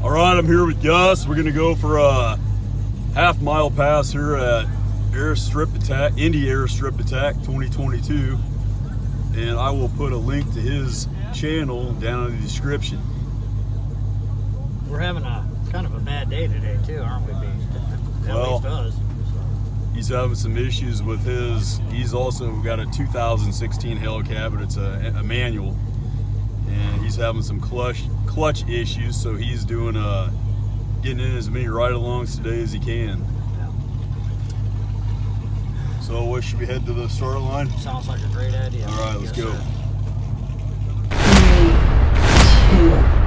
All right, I'm here with Gus. We're gonna go for a half-mile pass here at Indy Airstrip Attack 2022, and I will put a link to his channel down in the description. We're having a kind of a bad day today too, aren't we, Beast? At least us. He's having some issues with his. He's also got a 2016 Hellcat, but it's a manual, and he's having some clutch issues. So he's doing getting in as many ride-alongs today as he can. Yeah. So what, should we head to the start line? Sounds like a great idea. All right, let's go. 3, 2, 1.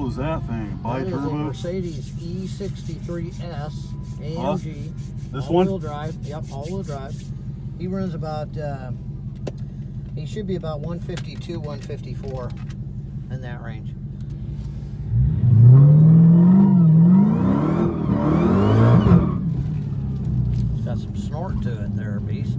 Was that thing? Bi-turbo? That is a Mercedes E63 AMG. This one? All-wheel drive. Yep, all-wheel drive. He runs about, he should be about 152, 154 in that range. It's got some snort to it there, Beast.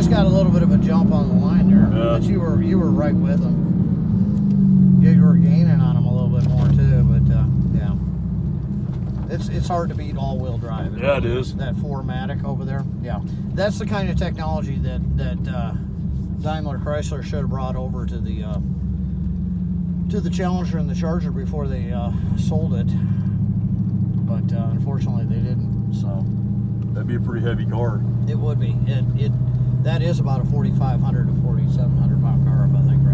Got a little bit of a jump on the line there, but you were right with him. You were gaining on him a little bit more too, but yeah, it's hard to beat all-wheel drive. Yeah, it is. That 4MATIC over there. Yeah, that's the kind of technology that Daimler Chrysler should have brought over to the Challenger and the Charger before they sold it, but unfortunately they didn't. So that'd be a pretty heavy car. It would be. That is about a 4,500 to 4,700 pound car, if I think